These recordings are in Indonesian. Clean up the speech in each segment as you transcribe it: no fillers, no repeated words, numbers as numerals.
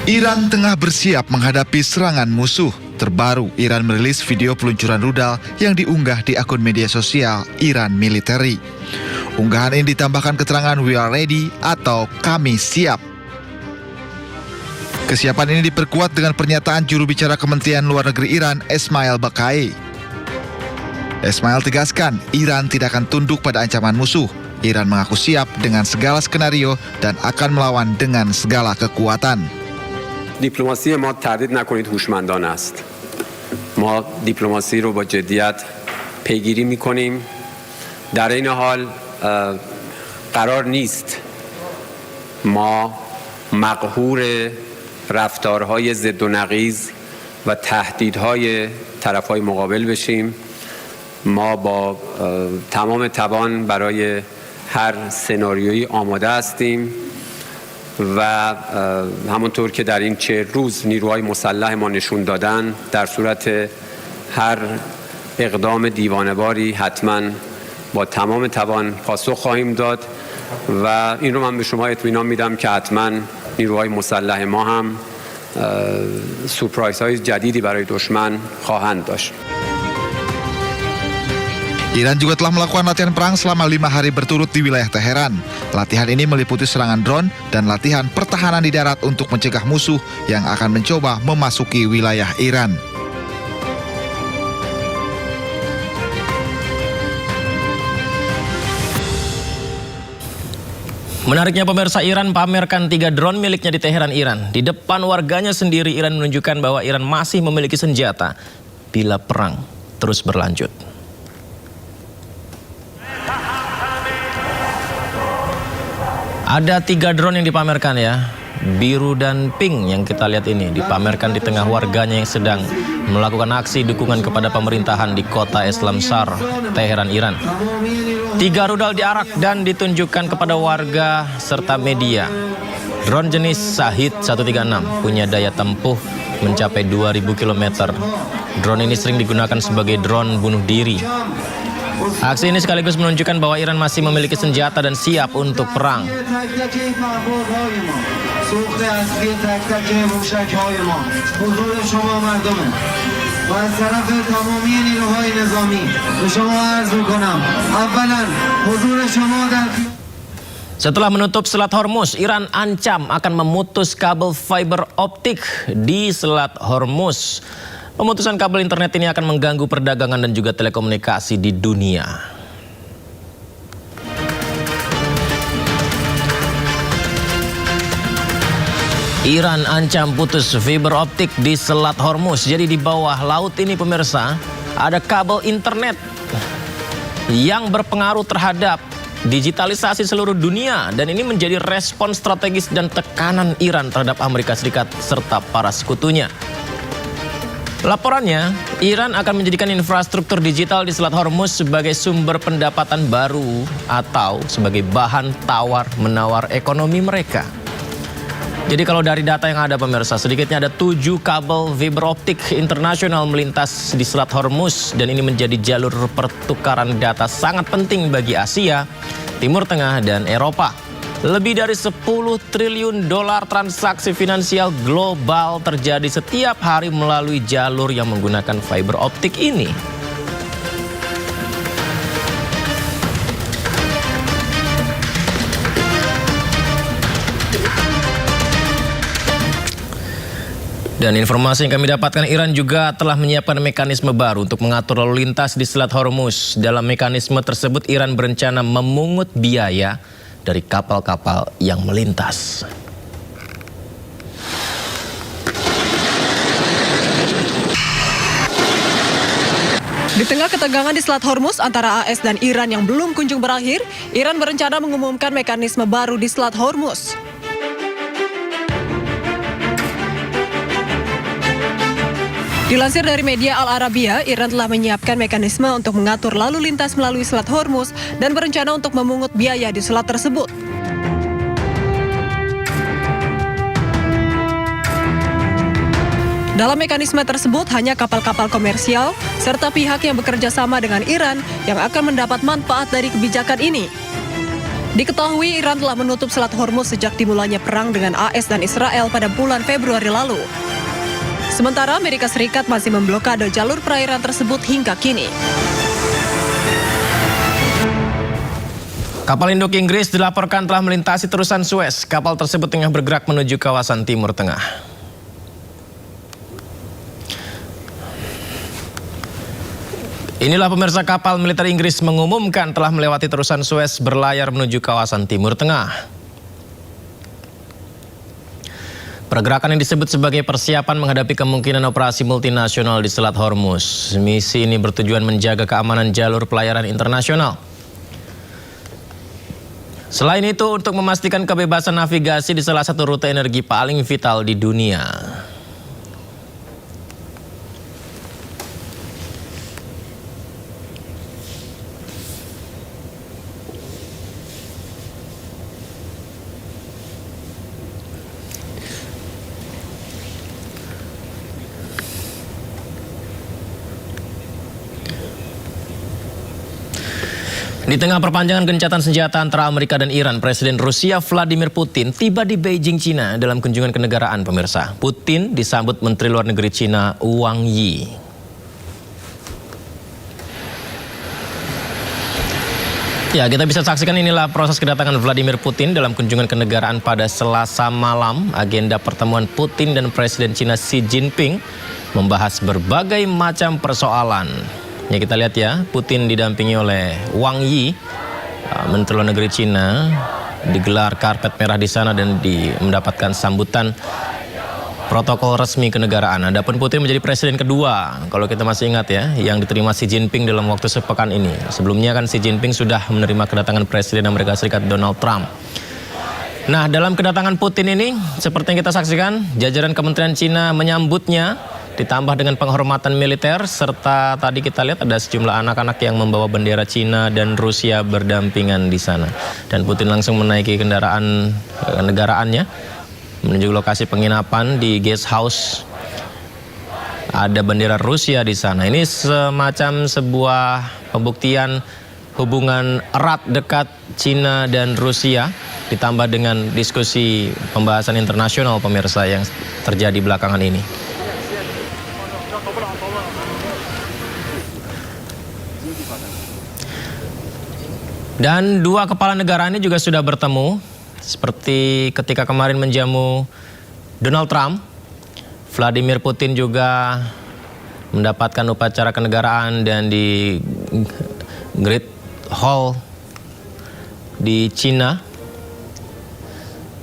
Iran tengah bersiap menghadapi serangan musuh. Terbaru, Iran merilis video peluncuran rudal yang diunggah di akun media sosial Iran Military. Unggahan ini ditambahkan keterangan "We are ready" atau "Kami siap". Kesiapan ini diperkuat dengan pernyataan juru bicara Kementerian Luar Negeri Iran, Esmail Baqai. Esmail tegaskan, Iran tidak akan tunduk pada ancaman musuh. Iran mengaku siap dengan segala skenario dan akan melawan dengan segala kekuatan. دیپلماسی ما تردید نکنید هوشمندانه است. ما دیپلماسی رو با جدیت پیگیری می‌کنیم. در این حال قرار نیست ما مقهور رفتارهای ضد و نقیض و تهدیدهای طرفهای مقابل بشیم. ما با تمام توان برای هر سناریویی آماده هستیم و همونطور که در این 40 روز نیروهای مسلح ما نشون دادن، در صورت هر اقدام دیوانه‌باری حتما با تمام توان پاسخ خواهیم داد و این رو من به شما اطمینان میدم که حتما نیروهای مسلح ما هم سورپرایزهای جدیدی برای دشمن خواهند داشت. Iran juga telah melakukan latihan perang selama 5 hari berturut di wilayah Teheran. Latihan ini meliputi serangan drone dan latihan pertahanan di darat untuk mencegah musuh yang akan mencoba memasuki wilayah Iran. Menariknya pemirsa, Iran pamerkan 3 drone miliknya di Teheran, Iran. Di depan warganya sendiri, Iran menunjukkan bahwa Iran masih memiliki senjata bila perang terus berlanjut. Ada 3 drone yang dipamerkan ya, biru dan pink yang kita lihat ini dipamerkan di tengah warganya yang sedang melakukan aksi dukungan kepada pemerintahan di kota Islam Shar, Teheran, Iran. 3 rudal diarak dan ditunjukkan kepada warga serta media. Drone jenis Shahid 136 punya daya tempuh mencapai 2000 km. Drone ini sering digunakan sebagai drone bunuh diri. Aksi ini sekaligus menunjukkan bahwa Iran masih memiliki senjata dan siap untuk perang. Setelah menutup Selat Hormuz, Iran ancam akan memutus kabel fiber optik di Selat Hormuz. Pemutusan kabel internet ini akan mengganggu perdagangan dan juga telekomunikasi di dunia. Iran ancam putus fiber optik di Selat Hormuz. Jadi di bawah laut ini pemirsa, ada kabel internet yang berpengaruh terhadap digitalisasi seluruh dunia. Dan ini menjadi respon strategis dan tekanan Iran terhadap Amerika Serikat serta para sekutunya. Laporannya, Iran akan menjadikan infrastruktur digital di Selat Hormuz sebagai sumber pendapatan baru atau sebagai bahan tawar-menawar ekonomi mereka. Jadi kalau dari data yang ada pemirsa, sedikitnya ada 7 kabel fiber optik internasional melintas di Selat Hormuz dan ini menjadi jalur pertukaran data sangat penting bagi Asia, Timur Tengah, dan Eropa. Lebih dari 10 triliun dolar transaksi finansial global terjadi setiap hari melalui jalur yang menggunakan fiber optik ini. Dan informasi yang kami dapatkan, Iran juga telah menyiapkan mekanisme baru untuk mengatur lalu lintas di Selat Hormuz. Dalam mekanisme tersebut, Iran berencana memungut biaya dari kapal-kapal yang melintas. Di tengah ketegangan di Selat Hormuz antara AS dan Iran yang belum kunjung berakhir, Iran berencana mengumumkan mekanisme baru di Selat Hormuz. Dilansir dari media Al Arabiya, Iran telah menyiapkan mekanisme untuk mengatur lalu lintas melalui Selat Hormuz dan berencana untuk memungut biaya di selat tersebut. Dalam mekanisme tersebut, hanya kapal-kapal komersial serta pihak yang bekerja sama dengan Iran yang akan mendapat manfaat dari kebijakan ini. Diketahui Iran telah menutup Selat Hormuz sejak dimulainya perang dengan AS dan Israel pada bulan Februari lalu. Sementara Amerika Serikat masih memblokade jalur perairan tersebut hingga kini. Kapal induk Inggris dilaporkan telah melintasi terusan Suez. Kapal tersebut tengah bergerak menuju kawasan Timur Tengah. Inilah pemirsa, kapal militer Inggris mengumumkan telah melewati terusan Suez berlayar menuju kawasan Timur Tengah. Pergerakan yang disebut sebagai persiapan menghadapi kemungkinan operasi multinasional di Selat Hormuz. Misi ini bertujuan menjaga keamanan jalur pelayaran internasional. Selain itu, untuk memastikan kebebasan navigasi di salah satu rute energi paling vital di dunia. Di tengah perpanjangan gencatan senjata antara Amerika dan Iran, Presiden Rusia Vladimir Putin tiba di Beijing, Cina dalam kunjungan kenegaraan, pemirsa. Putin disambut Menteri Luar Negeri Cina Wang Yi. Ya, kita bisa saksikan inilah proses kedatangan Vladimir Putin dalam kunjungan kenegaraan pada Selasa malam. Agenda pertemuan Putin dan Presiden Cina Xi Jinping membahas berbagai macam persoalan. Ya, kita lihat ya, Putin didampingi oleh Wang Yi, Menteri Luar Negeri Cina, digelar karpet merah di sana dan mendapatkan sambutan protokol resmi kenegaraan. Adapun Putin menjadi presiden kedua, kalau kita masih ingat ya, yang diterima Xi Jinping dalam waktu sepekan ini. Sebelumnya kan Xi Jinping sudah menerima kedatangan Presiden Amerika Serikat Donald Trump. Nah, dalam kedatangan Putin ini, seperti yang kita saksikan, jajaran Kementerian Cina menyambutnya, ditambah dengan penghormatan militer, serta tadi kita lihat ada sejumlah anak-anak yang membawa bendera Cina dan Rusia berdampingan di sana. Dan Putin langsung menaiki kendaraan negaraannya menuju lokasi penginapan di guest house. Ada bendera Rusia di sana. Ini semacam sebuah pembuktian hubungan erat dekat Cina dan Rusia, ditambah dengan diskusi pembahasan internasional, pemirsa, yang terjadi belakangan ini. Dan dua kepala negara ini juga sudah bertemu, seperti ketika kemarin menjamu Donald Trump. Vladimir Putin juga mendapatkan upacara kenegaraan dan di Great Hall di Cina.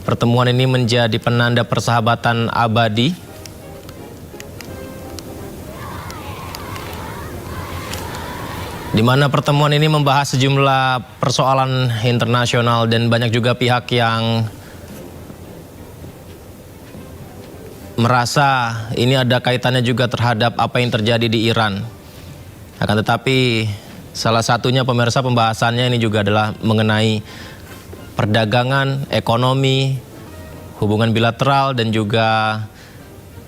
Pertemuan ini menjadi penanda persahabatan abadi. Di mana pertemuan ini membahas sejumlah persoalan internasional dan banyak juga pihak yang merasa ini ada kaitannya juga terhadap apa yang terjadi di Iran. Akan tetapi salah satunya, pemirsa, pembahasannya ini juga adalah mengenai perdagangan, ekonomi, hubungan bilateral, dan juga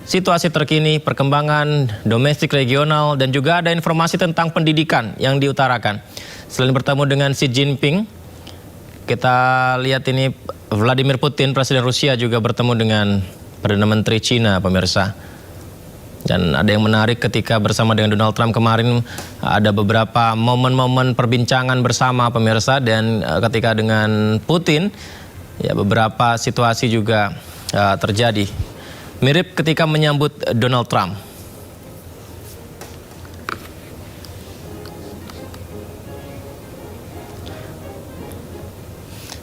situasi terkini, perkembangan domestik regional, dan juga ada informasi tentang pendidikan yang diutarakan. Selain bertemu dengan Xi Jinping, kita lihat ini Vladimir Putin, Presiden Rusia, juga bertemu dengan Perdana Menteri Cina, pemirsa. Dan ada yang menarik ketika bersama dengan Donald Trump kemarin, ada beberapa momen-momen perbincangan bersama, pemirsa, dan ketika dengan Putin, ya beberapa situasi juga terjadi. Mirip ketika menyambut Donald Trump.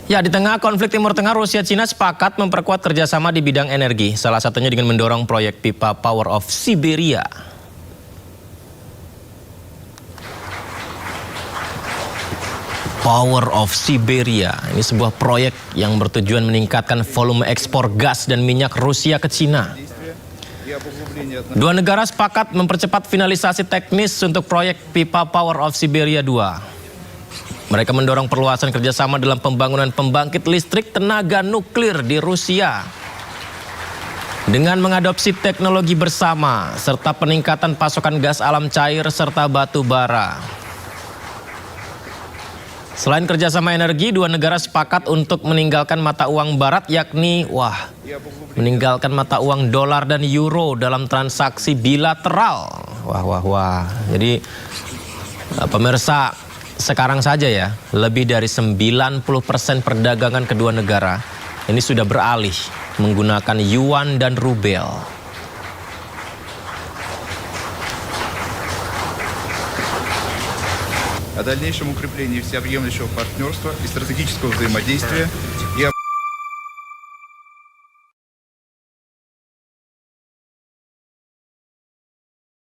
Ya, di tengah konflik Timur Tengah, Rusia Cina sepakat memperkuat kerjasama di bidang energi. Salah satunya dengan mendorong proyek pipa Power of Siberia. Power of Siberia. Ini sebuah proyek yang bertujuan meningkatkan volume ekspor gas dan minyak Rusia ke Cina. Dua negara sepakat mempercepat finalisasi teknis untuk proyek pipa Power of Siberia 2. Mereka mendorong perluasan kerjasama dalam pembangunan pembangkit listrik tenaga nuklir di Rusia dengan mengadopsi teknologi bersama serta peningkatan pasokan gas alam cair serta batu bara. Selain kerjasama energi, dua negara sepakat untuk meninggalkan mata uang barat, yakni meninggalkan mata uang dolar dan euro dalam transaksi bilateral. Wah. Jadi pemirsa, sekarang saja ya, lebih dari 90% perdagangan kedua negara ini sudah beralih menggunakan yuan dan rubel. О дальнейшем укреплении всеобъемлющего партнерства и стратегического взаимодействия и